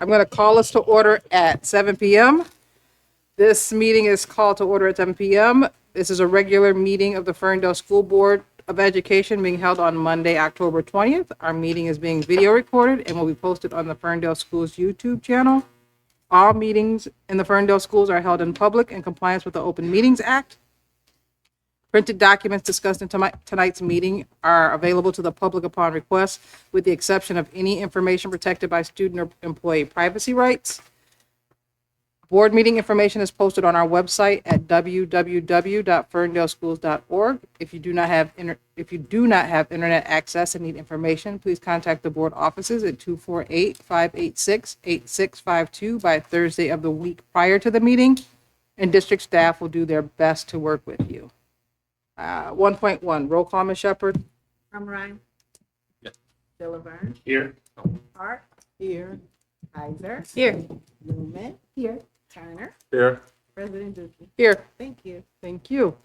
I'm going to call us to order at 7 p.m. This meeting is called to order at 7 p.m. This is a regular meeting of the Ferndale School Board of Education being held on Monday, October 20th. Our meeting is being video recorded and will be posted on the Ferndale Schools YouTube channel. All meetings in the Ferndale schools are held in public in compliance with the Open Meetings Act. Printed documents discussed in tonight's meeting are available to the public upon request, with the exception of any information protected by student or employee privacy rights. Board meeting information is posted on our website at www.ferndaleschools.org. If you do not have internet access and need information, please contact the board offices at 248-586-8652 by Thursday of the week prior to the meeting, and district staff will do their best to work with you. 1.1, roll call, Ms. Shepherd. Ryan. Yes. Dilliverne. Here. Hart. Here. Kaiser. Here. Newman. Here. Turner. Here. President Duffy. Here. Thank you. Thank you.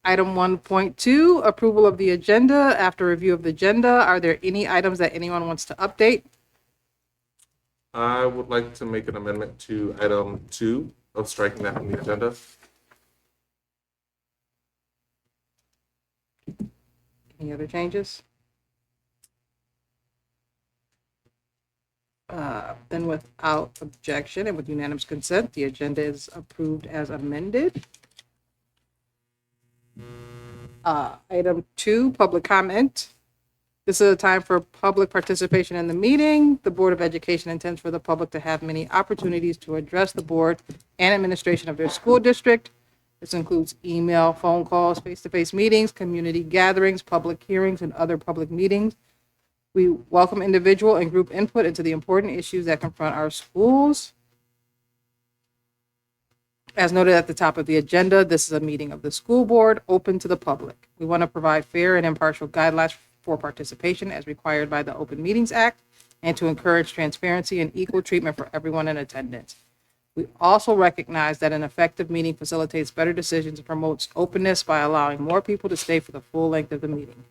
Item 1.2, approval of the agenda. After review of the agenda, are there any items that anyone wants to update? I would like to make an amendment to item 2 of striking that from the agenda. Any other changes? Then without objection and with unanimous consent, the agenda is approved as amended. Item 2, public comment. This is a time for public participation in the meeting. The Board of Education intends for the public to have many opportunities to address the board and administration of their school district. This includes email, phone calls, face-to-face meetings, community gatherings, public hearings, and other public meetings. We welcome individual and group input into the important issues that confront our schools. As noted at the top of the agenda, this is a meeting of the school board open to the public. We want to provide fair and impartial guidelines for participation as required by the Open Meetings Act and to encourage transparency and equal treatment for everyone in attendance. We also recognize that an effective meeting facilitates better decisions and promotes openness by allowing more people to stay for the full length of the meeting.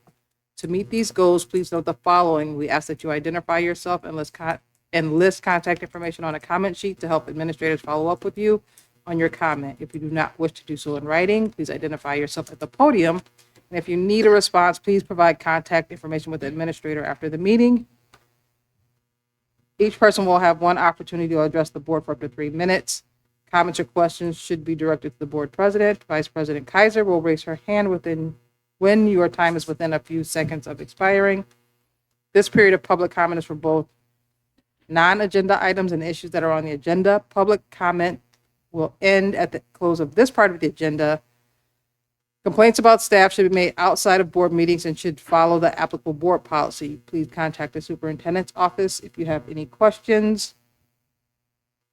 To meet these goals, please note the following. We ask that you identify yourself and list contact information on a comment sheet to help administrators follow up with you on your comment. If you do not wish to do so in writing, please identify yourself at the podium. And if you need a response, please provide contact information with the administrator after the meeting. Each person will have one opportunity to address the board for up to 3 minutes. Comments or questions should be directed to the board president. Vice President Kaiser will raise her hand when your time is within a few seconds of expiring. This period of public comment is for both non-agenda items and issues that are on the agenda. Public comment will end at the close of this part of the agenda. Complaints about staff should be made outside of board meetings and should follow the applicable board policy. Please contact the superintendent's office if you have any questions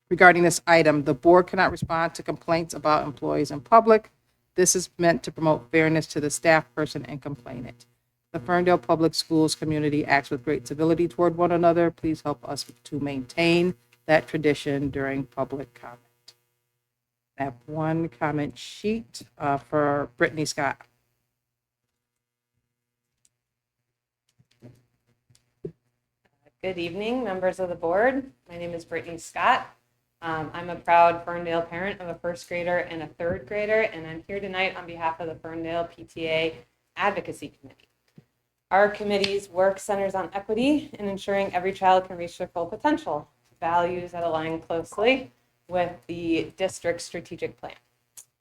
regarding this item. The board cannot respond to complaints about employees in public. This is meant to promote fairness to the staff person and complainant. The Ferndale Public Schools community acts with great civility toward one another. Please help us to maintain that tradition during public comment. I have one comment sheet for Brittany Scott. Good evening, members of the board. My name is Brittany Scott. I'm a proud Ferndale parent of a first grader and a third grader, and I'm here tonight on behalf of the Ferndale PTA Advocacy Committee. Our committee's work centers on equity and ensuring every child can reach their full potential, values that align closely with the district's strategic plan.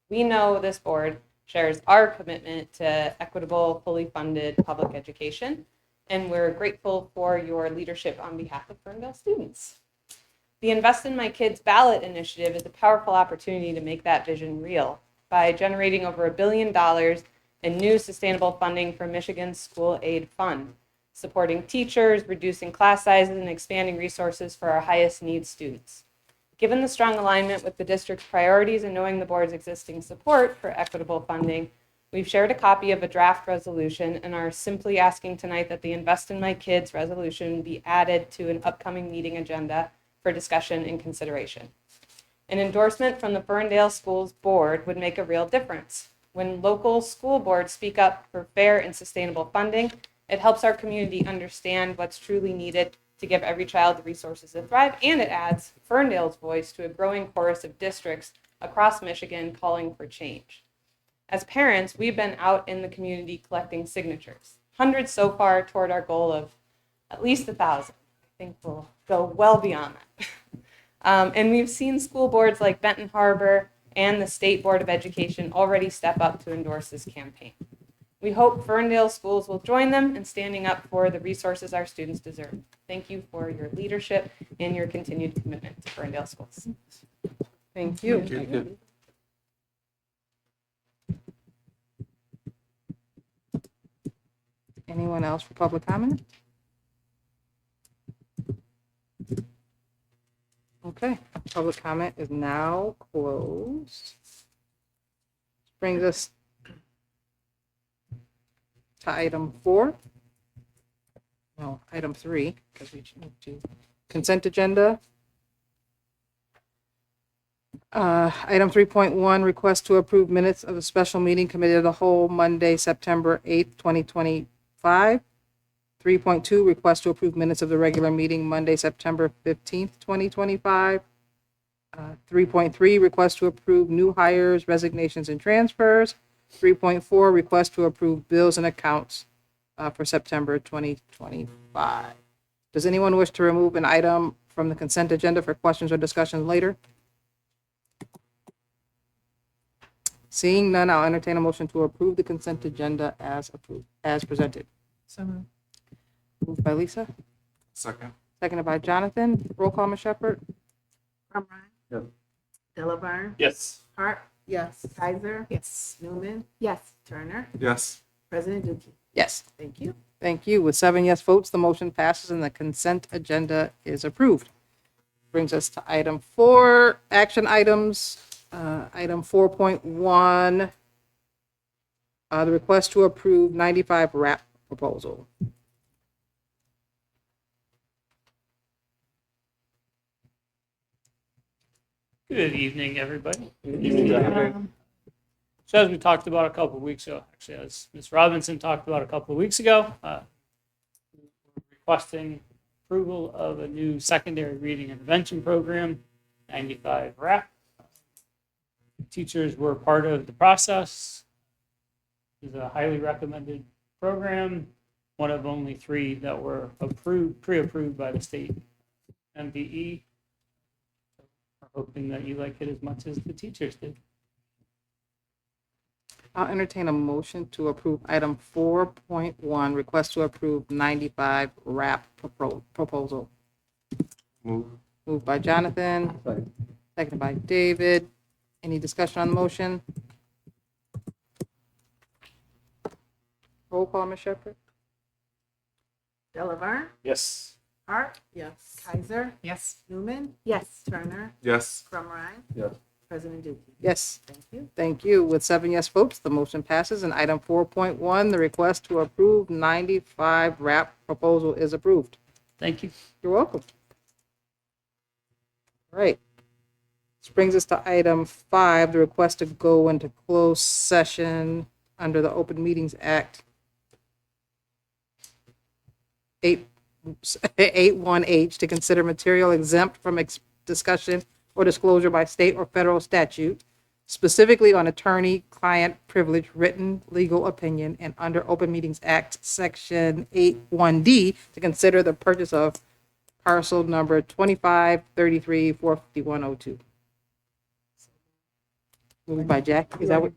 We know this board shares our commitment to equitable, fully funded public education, and we're grateful for your leadership on behalf of Ferndale students. The Invest in My Kids ballot initiative is a powerful opportunity to make that vision real by generating over $1 billion in new sustainable funding for Michigan's School Aid Fund, supporting teachers, reducing class sizes, and expanding resources for our highest needs students. Given the strong alignment with the district's priorities and knowing the board's existing support for equitable funding, we've shared a copy of a draft resolution and are simply asking tonight that the Invest in My Kids resolution be added to an upcoming meeting agenda for discussion and consideration. An endorsement from the Ferndale Schools Board would make a real difference. When local school boards speak up for fair and sustainable funding, it helps our community understand what's truly needed to give every child the resources to thrive, and it adds Ferndale's voice to a growing chorus of districts across Michigan calling for change. As parents, we've been out in the community collecting signatures, hundreds so far toward our goal of at least 1,000. I think we'll go well beyond that. And we've seen school boards like Benton Harbor and the State Board of Education already step up to endorse this campaign. We hope Ferndale schools will join them in standing up for the resources our students deserve. Thank you for your leadership and your continued commitment to Ferndale schools. Thank you. Thank you. Anyone else for public comment? Okay, public comment is now closed. Brings us to item 4. No, item 3, because we moved to consent agenda. Item 3.1, request to approve minutes of a special meeting committee of the whole Monday, September 8th, 2025. 3.2, request to approve minutes of the regular meeting Monday, September 15th, 2025. 3.3, request to approve new hires, resignations, and transfers. 3.4, request to approve bills and accounts for September 2025. Does anyone wish to remove an item from the consent agenda for questions or discussions later? Seeing none, I'll entertain a motion to approve the consent agenda as presented. So moved. Moved by Lisa, Second. seconded by Jonathan. Roll call, Ms. Shepherd. Crumrine. Yes. Delaware. Yes. Hart. Yes. Kaiser. Yes. Newman. Yes. Turner. Yes. President Dookie. Yes. Thank you. Thank you. With 7 yes votes, the motion passes and the consent agenda is approved. Brings us to item 4, action items. Item 4.1, the request to approve 95 RAP proposal. Good evening, everybody. Evening. So as we talked about a couple of weeks ago, actually, as Ms. Robinson talked about a couple of weeks ago, we're requesting approval of a new secondary reading intervention program, 95 RAP. Teachers were part of the process. It's a highly recommended program, one of only 3 that were pre-approved by the state MDE. We're hoping that you like it as much as the teachers did. I'll entertain a motion to approve item 4.1, request to approve 95 RAP proposal. Move. Moved by Jonathan, seconded by David. Any discussion on the motion? Roll call, Ms. Shepherd. Delaware. Yes. Hart. Yes. Kaiser. Yes. Newman. Yes. Turner. Yes. Crumrine. Yes. President Dookie. Yes. Thank you. Thank you. With 7 yes votes, the motion passes. And item 4.1, the request to approve 95 RAP proposal is approved. Thank you. You're welcome. All right. This brings us to item 5, the request to go into closed session under the Open Meetings Act 81H to consider material exempt from discussion or disclosure by state or federal statute, specifically on attorney-client privilege, written legal opinion, and under Open Meetings Act Section 81D to consider the purchase of parcel number 2533-45102. Moved by Jack. Is that what?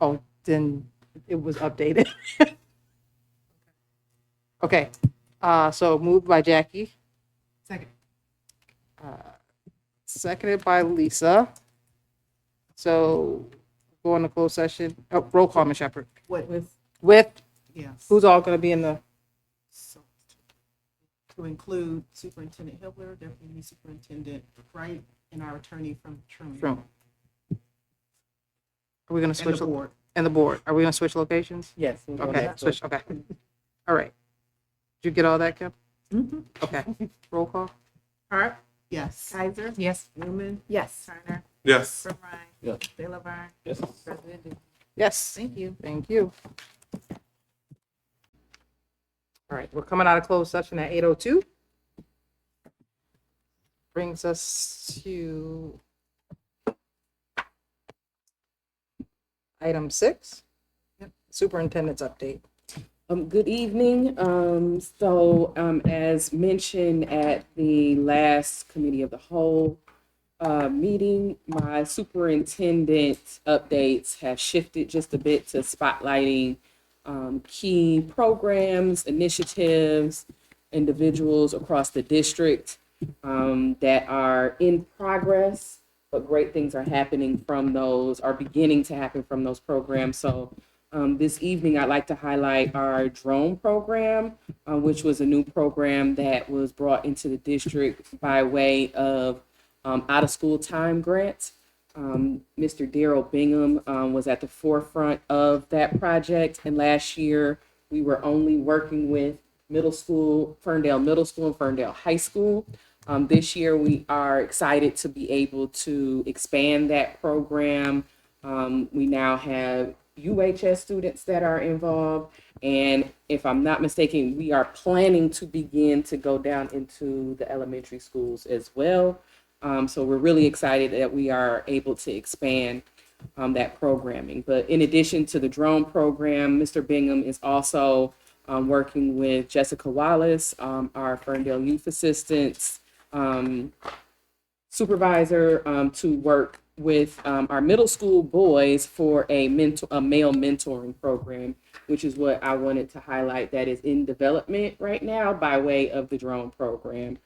Oh, then it was updated. Okay, so moved by Jackie. Second. Seconded by Lisa. So go into closed session. Oh, roll call, Ms. Shepherd. What? With Yes. who's all going to be in the, So, to include Superintendent Hibler, Deputy Superintendent Wright, and our attorney from Truman. room? Are we going to And the switch? board. And the board. Are we going to switch locations? Yes. Okay, switch, okay. All right. Did you get all that, Kim? Mm-hmm. Okay, roll call. Hart. Yes. Kaiser. Yes. Newman. Yes. Turner. Yes. Crumrine. Yes. Delaware. Yes. President Dookie. Yes, Thank you. thank you. All right, we're coming out of closed session at 8:02. Brings us to item 6, superintendent's update. Good evening. As mentioned at the last committee of the whole meeting, my superintendent updates have shifted just a bit to spotlighting key programs, initiatives, individuals across the district that are in progress, but great things are happening from those, are beginning to happen from those programs. So this evening, I'd like to highlight our drone program, which was a new program that was brought into the district by way of out of school time grants. Mr. Daryl Bingham was at the forefront of that project. And last year, we were only working with Ferndale Middle School and Ferndale High School. This year, we are excited to be able to expand that program. We now have UHS students that are involved. And if I'm not mistaken, we are planning to begin to go down into the elementary schools as well. So we're really excited that we are able to expand that programming. But in addition to the drone program, Mr. Bingham is also working with Jessica Wallace, our Ferndale Youth Assistance supervisor, to work with our middle school boys for a male mentoring program, which is what I wanted to highlight, that is in development right now by way of the drone program.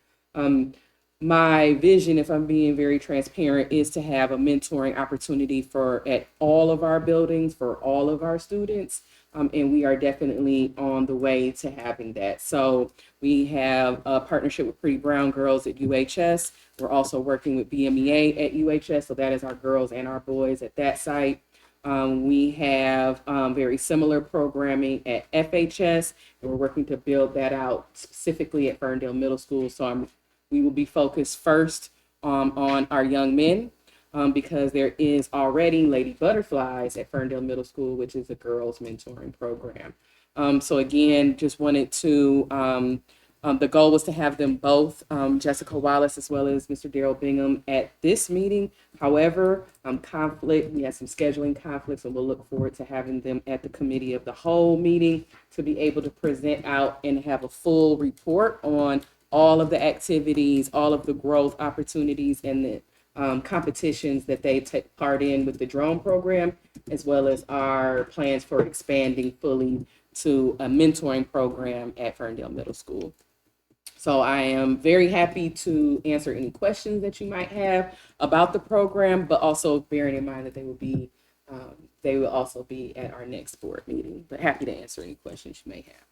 My vision, if I'm being very transparent, is to have a mentoring opportunity at all of our buildings for all of our students. And we are definitely on the way to having that. So we have a partnership with Pretty Brown Girls at UHS. We're also working with BMEA at UHS. So that is our girls and our boys at that site. We have very similar programming at FHS, and we're working to build that out specifically at Ferndale Middle School. So we will be focused first on our young men, because there is already Lady Butterflies at Ferndale Middle School, which is a girls mentoring program. So again, just wanted to, the goal was to have them both, Jessica Wallace as well as Mr. Daryl Bingham, at this meeting. However, we had some scheduling conflicts, and we'll look forward to having them at the committee of the whole meeting to be able to present out and have a full report on all of the activities, all of the growth opportunities, and the competitions that they take part in with the drone program, as well as our plans for expanding fully to a mentoring program at Ferndale Middle School. So I am very happy to answer any questions that you might have about the program, but also bearing in mind that they will also be at our next board meeting, but happy to answer any questions you may have.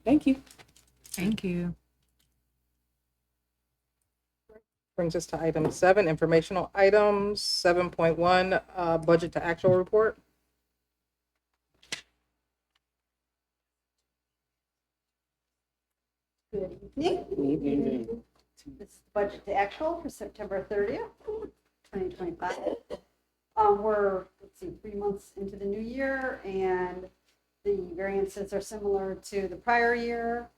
Thank you. Thank you. Brings us to item 7, informational items. 7.1, budget to actual report. Good evening. This is the budget to actual for September 30th, 2025. We're, 3 months into the new year, and the variances are similar to the prior year.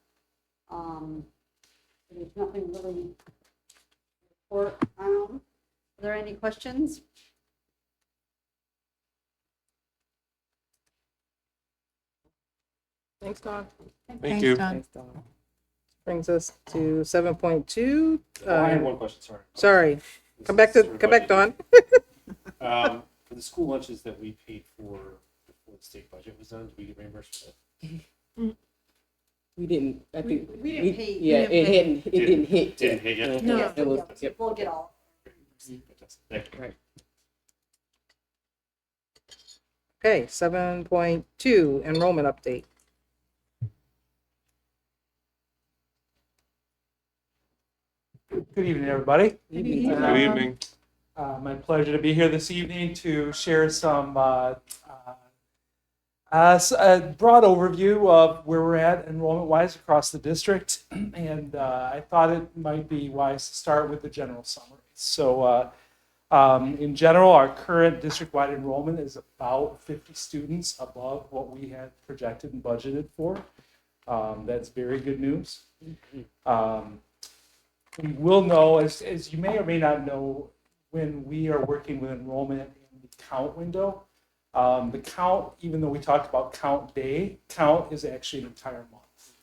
There's nothing really to report on. Are there any questions? Thanks, Dawn. Thank you. Thanks, Dawn. Brings us to 7.2. I have one question, sorry. Sorry. Come back, Dawn. For the school lunches that we paid for before the state budget was done, did we get reimbursed for that? We didn't, I think. We didn't pay. Yeah, it didn't hit. Didn't hit yet? No, It was, yep. we'll get all. Thank you. Right. Okay, 7.2, enrollment update. Good evening, everybody. Evening. Good evening. My pleasure to be here this evening to share some a broad overview of where we're at enrollment-wise across the district, and I thought it might be wise to start with the general summary. So In general, our current district-wide enrollment is about 50 students above what we had projected and budgeted for. That's very good news. We will know, as you may or may not know, when we are working with enrollment in the count window. The count, even though we talked about count day, count is actually an entire month.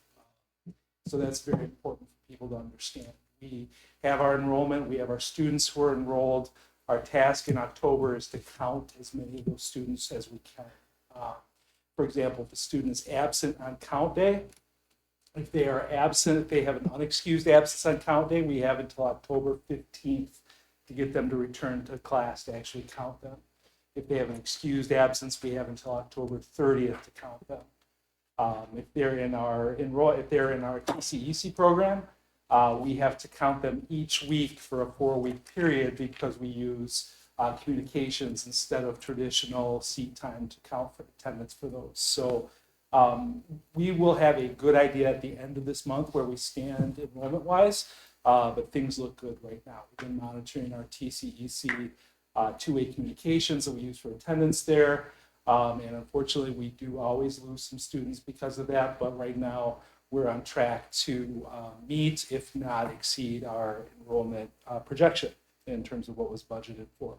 So that's very important for people to understand. We have our enrollment, we have our students who are enrolled. Our task in October is to count as many of those students as we can. For example, if a student is absent on count day, if they are absent, if they have an unexcused absence on count day, we have until October 15th to get them to return to class to actually count them. If they have an excused absence, we have until October 30th to count them. If they're in our TCEC program, we have to count them each week for a 4-week period because we use communications instead of traditional seat time to count for attendance for those. So we will have a good idea at the end of this month where we stand enrollment-wise, but things look good right now. We've been monitoring our TCEC two-way communications that we use for attendance there. And unfortunately, we do always lose some students because of that, but right now we're on track to meet, if not exceed, our enrollment projection in terms of what was budgeted for.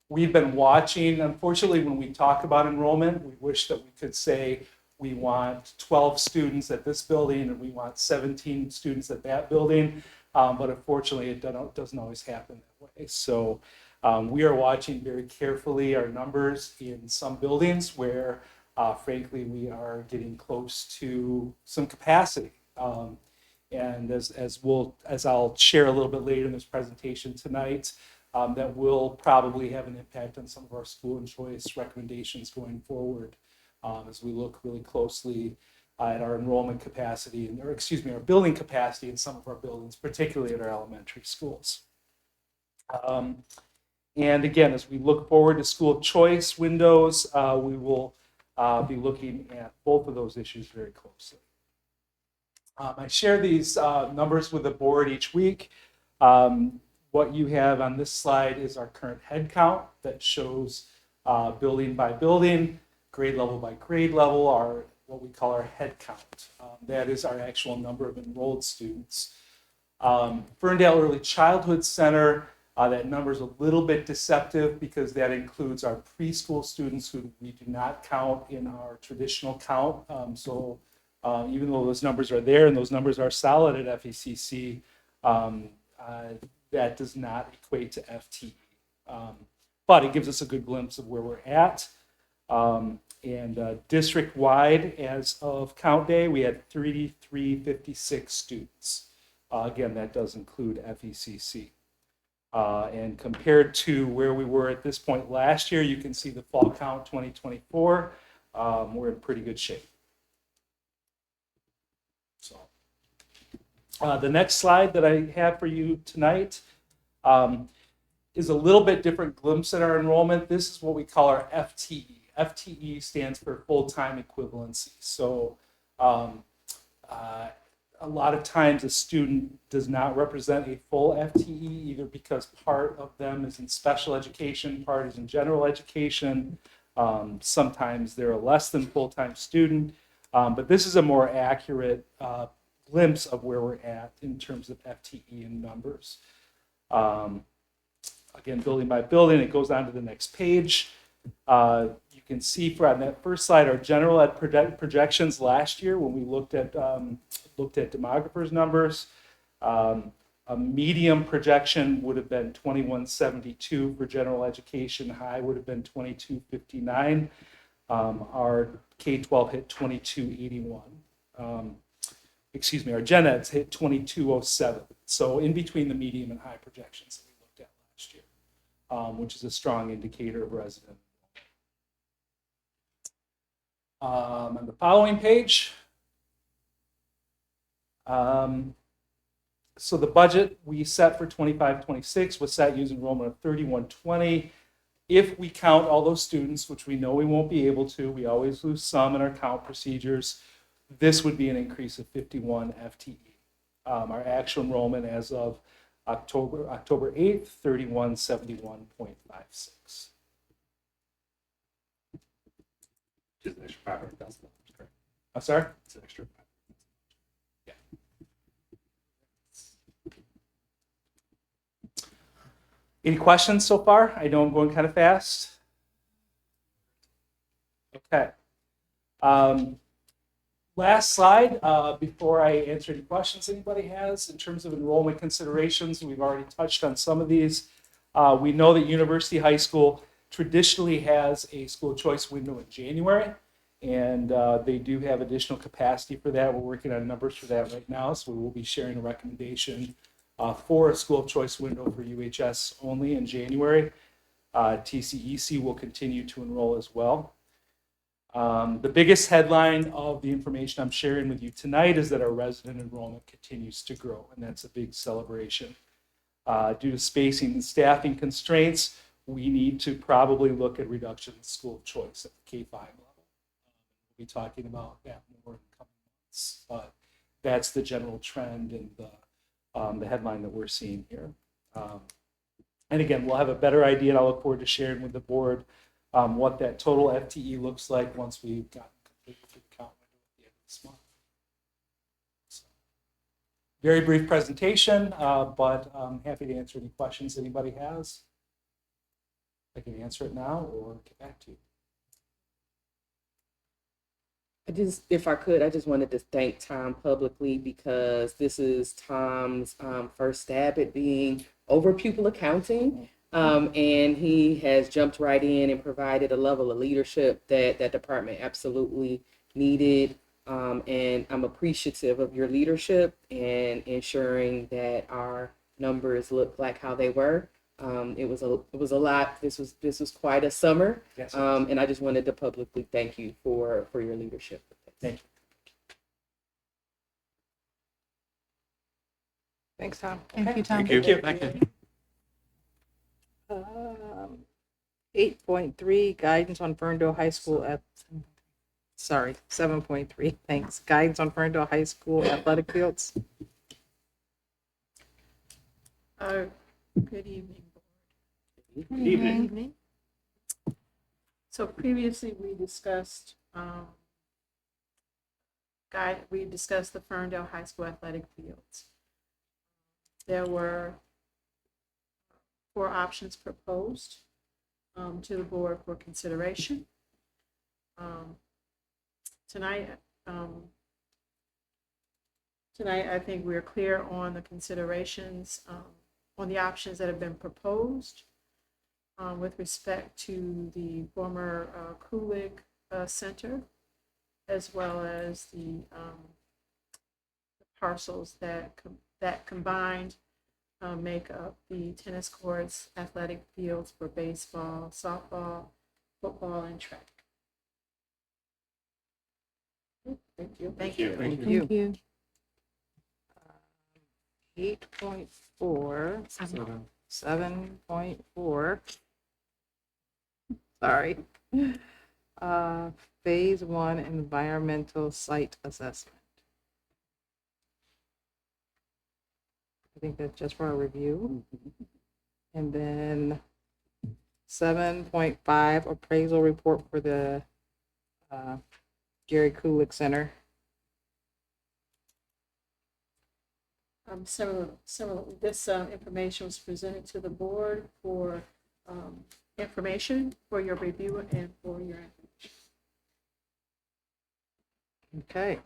We've been watching, unfortunately, when we talk about enrollment, we wish that we could say we want 12 students at this building and we want 17 students at that building, but unfortunately, it doesn't always happen that way. So we are watching very carefully our numbers in some buildings where, frankly, we are getting close to some capacity. And as I'll share a little bit later in this presentation tonight, that will probably have an impact on some of our school and choice recommendations going forward as we look really closely at our enrollment capacity, our building capacity in some of our buildings, particularly at our elementary schools. And again, as we look forward to school choice windows, we will be looking at both of those issues very closely. I share these numbers with the board each week. What you have on this slide is our current head count that shows building by building, grade level by grade level, what we call our head count. That is our actual number of enrolled students. Ferndale Early Childhood Center, that number is a little bit deceptive because that includes our preschool students who we do not count in our traditional count. So even though those numbers are there and those numbers are solid at FECC, that does not equate to FTE. But it gives us a good glimpse of where we're at. And district-wide, as of count day, we had 3,356 students. Again, that does include FECC. And compared to where we were at this point last year, you can see the fall count 2024, we're in pretty good shape. So the next slide that I have for you tonight is a little bit different glimpse at our enrollment. This is what we call our FTE. FTE stands for full-time equivalency. So a lot of times a student does not represent a full FTE, either because part of them is in special education, part is in general education. Sometimes they're a less than full-time student, but this is a more accurate glimpse of where we're at in terms of FTE and numbers. Again, building by building, it goes on to the next page. You can see on that first slide our general ed projections last year when we looked at demographers' numbers. A medium projection would have been 2172 for general education. High would have been 2259. Our K-12 hit 2281. Our gen eds hit 2207. So in between the medium and high projections that we looked at last year, which is a strong indicator of resident. On the following page, so the budget we set for 25-26 was set using enrollment of 3120. If we count all those students, which we know we won't be able to, we always lose some in our count procedures, this would be an increase of 51 FTE. Our actual enrollment as of October 8th, 3171.56. Just an extra $500,000, correct? I'm sorry? It's an extra. Any questions so far? I know I'm going kind of fast. Okay. Last slide, before I answer any questions anybody has in terms of enrollment considerations. We've already touched on some of these. We know that University High School traditionally has a school choice window in January, and they do have additional capacity for that. We're working on numbers for that right now, so we will be sharing a recommendation for a school choice window for UHS only in January. TCEC will continue to enroll as well. The biggest headline of the information I'm sharing with you tonight is that our resident enrollment continues to grow, and that's a big celebration. Due to spacing and staffing constraints, we need to probably look at reduction in school choice at the K-5 level. We'll be talking about that more in the coming months, but that's the general trend and the headline that we're seeing here. And again, we'll have a better idea, and I'll look forward to sharing with the board what that total FTE looks like once we've gotten completely through the count window at the end of this month. So, very brief presentation, but I'm happy to answer any questions anybody has. I can answer it now or get back to you. If I could, I just wanted to thank Tom publicly because this is Tom's first stab at being over pupil accounting. And he has jumped right in and provided a level of leadership that that department absolutely needed. And I'm appreciative of your leadership and ensuring that our numbers look like how they were. It was a lot. This was quite a summer. Yes. And I just wanted to publicly thank you for your leadership. Thank you. Thanks, Tom. Thank you, Tom. Thank you. Thank you. 8.3, guidance on Ferndale High School at, sorry, 7.3, thanks. Guidance on Ferndale High School athletic fields. Good evening, board. Good evening. So previously, we discussed the Ferndale High School athletic fields. There were 4 options proposed to the board for consideration. Tonight, I think we're clear on the considerations, on the options that have been proposed with respect to the former Kulig Center, as well as the parcels that combined make up the tennis courts, athletic fields for baseball, softball, football, and track. Thank you. Thank you. Thank you. you. 8.4, 7.4. Sorry. Phase 1 environmental site assessment. I think that's just for a review. And then 7.5 appraisal report for the Gary Kulik Center. Similarly, this information was presented to the board for information for your review and for your information. Okay.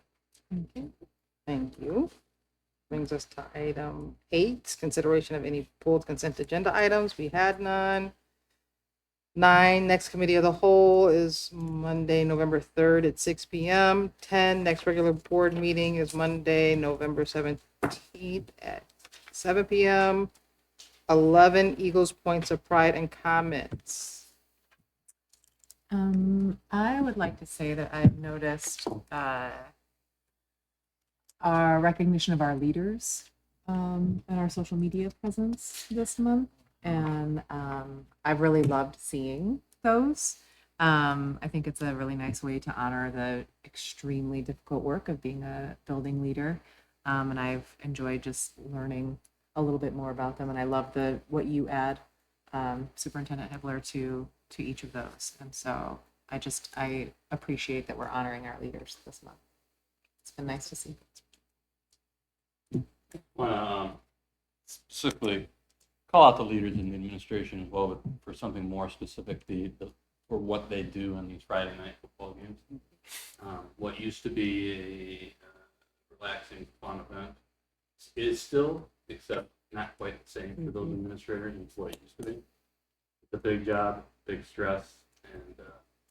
Thank you. Brings us to item 8, consideration of any pulled consent agenda items. We had none. 9, next committee of the whole is Monday, November 3rd at 6 p.m. 10, next regular board meeting is Monday, November 17th at 7 p.m. 11, Eagles Points of Pride and comments. I would like to say that I've noticed our recognition of our leaders and our social media presence this month. And I've really loved seeing those. I think it's a really nice way to honor the extremely difficult work of being a building leader. And I've enjoyed just learning a little bit more about them. And I love what you add, Superintendent Hibbler, to each of those. And so I appreciate that we're honoring our leaders this month. It's been nice to see. Specifically call out the leaders in the administration as well, but for something more specific, for what they do in these Friday night football games. What used to be a relaxing, fun event is still, except not quite the same for those administrators as what it used to be. It's a big job, big stress, and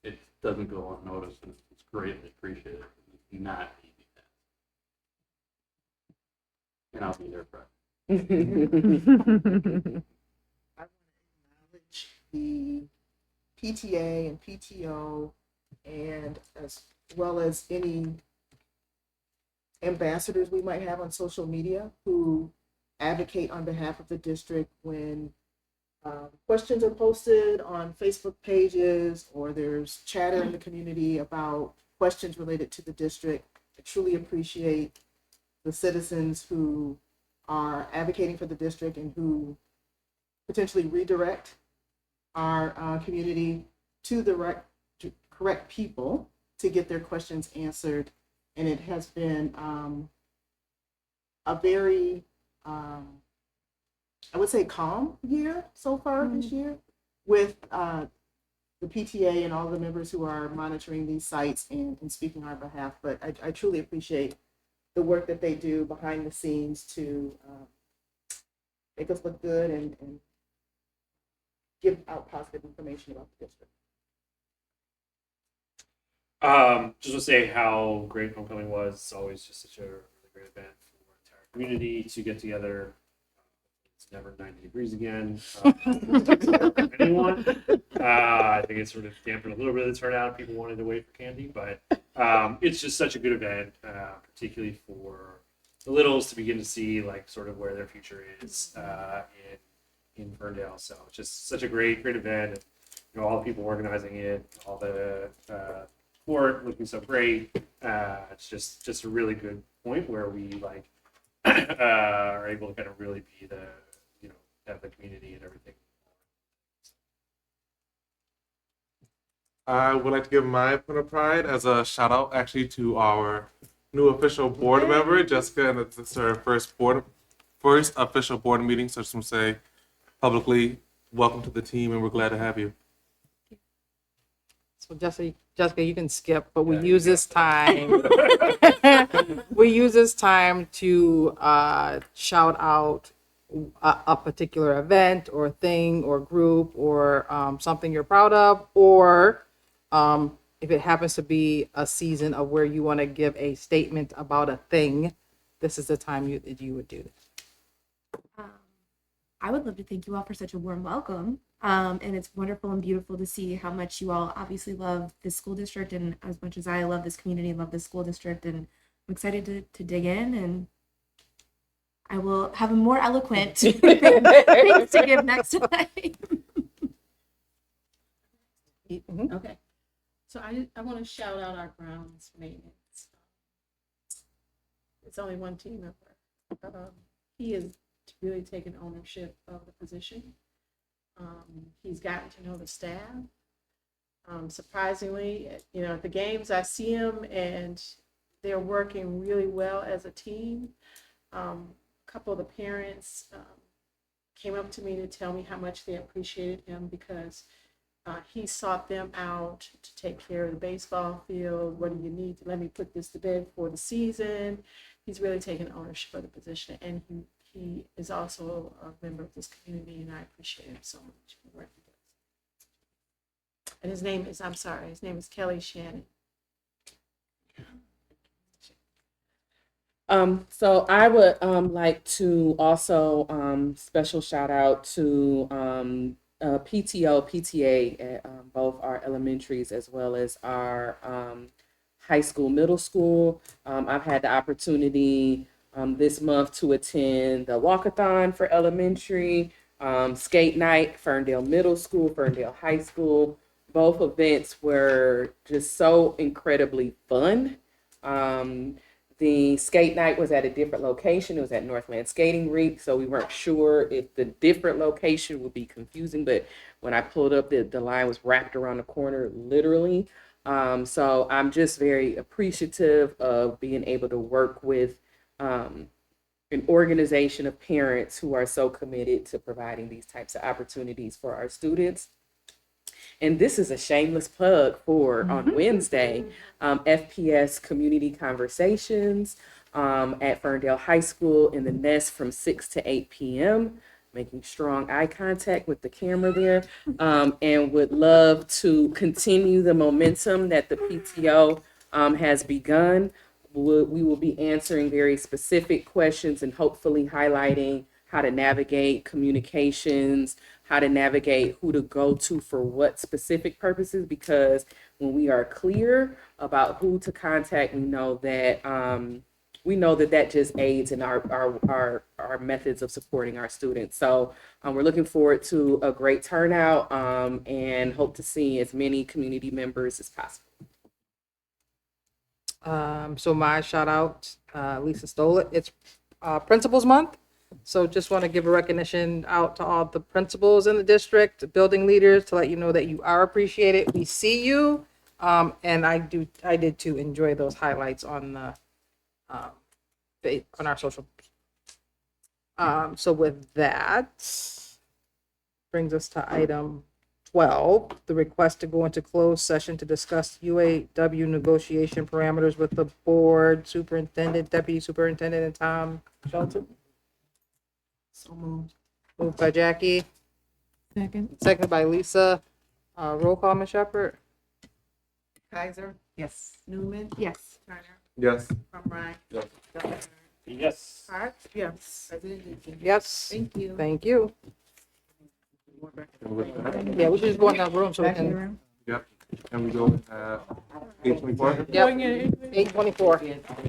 it doesn't go unnoticed, and it's greatly appreciated. It's not easy task. And I'll be there, Friday. I want to acknowledge the PTA and PTO, and as well as any ambassadors we might have on social media who advocate on behalf of the district when questions are posted on Facebook pages or there's chatter in the community about questions related to the district. I truly appreciate the citizens who are advocating for the district and who potentially redirect our community to the correct people to get their questions answered. And it has been a very, I would say, calm year so far this year with the PTA and all the members who are monitoring these sites and speaking on our behalf. But I truly appreciate the work that they do behind the scenes to make us look good and give out positive information about the district. Just to say how great homecoming was. It's always just such a really great event for the entire community to get together. It's never 90 degrees again. For anyone. I think it sort of dampened a little bit of the turnout. People wanted to wait for candy, but it's just such a good event, particularly for the littles to begin to see like sort of where their future is in Ferndale. So it's just such a great event. And, you know, all the people organizing it, all the sport looking so great. It's just a really good point where we like are able to kind of really be the, you know, have the community and everything. I would like to give my point of pride as a shout out actually to our new official board member, Jessica, and it's her first official board meeting. So I just want to say publicly, welcome to the team, and we're glad to have you. So Jessica, you can skip, but we use this time. We use this time to shout out a particular event or thing or group or something you're proud of, or if it happens to be a season of where you want to give a statement about a thing, this is the time you would do this. I would love to thank you all for such a warm welcome. And it's wonderful and beautiful to see how much you all obviously love this school district, and as much as I love this community and love this school district. And I'm excited to dig in, and I will have a more eloquent things to give next time. Okay. So I want to shout out our grounds maintenance. It's only one team member. He has really taken ownership of the position. He's gotten to know the staff. Surprisingly, you know, at the games I see him and they're working really well as a team. A couple of the parents came up to me to tell me how much they appreciated him because he sought them out to take care of the baseball field. What do you need to let me put this to bed for the season? He's really taken ownership of the position, and he is also a member of this community, and I appreciate him so much for the work he does. And his name is Kelly Shannon. So I would like to also special shout out to PTO, PTA at both our elementaries as well as our high school, middle school. I've had the opportunity this month to attend the walkathon for elementary, skate night, Ferndale Middle School, Ferndale High School. Both events were just so incredibly fun. The skate night was at a different location. It was at Northland Skating Rink, so we weren't sure if the different location would be confusing. But when I pulled up, the line was wrapped around the corner, literally. So I'm just very appreciative of being able to work with an organization of parents who are so committed to providing these types of opportunities for our students. And this is a shameless plug for on Wednesday, FPS Community Conversations at Ferndale High School in the Nest from 6 to 8 p.m. Making strong eye contact with the camera there, and would love to continue the momentum that the PTO has begun. We will be answering very specific questions and hopefully highlighting how to navigate communications, how to navigate who to go to for what specific purposes, because when we are clear about who to contact, we know that that just aids in our methods of supporting our students. So we're looking forward to a great turnout and hope to see as many community members as possible. So my shout out, Lisa stole it. It's Principals Month. So just want to give a recognition out to all the principals in the district, building leaders, to let you know that you are appreciated. We see you. And I did too enjoy those highlights on the on our social. So with that, brings us to item 12, the request to go into closed session to discuss UAW negotiation parameters with the board, superintendent, deputy superintendent, and Tom Shelton. So moved. Moved by Jackie, Second. second by Lisa. Roll call, Ms. Shepherd. Kaiser, Yes. Newman, Yes. Turner, Yes. Crumrine. Yes. Dr. Yes. Hart, yes. President Egan. Yes. Thank you. Thank you. And with that, Yeah, we should just go in that room so we Back in the can. room. yep. And we go at 8:24. Yep. 8:24.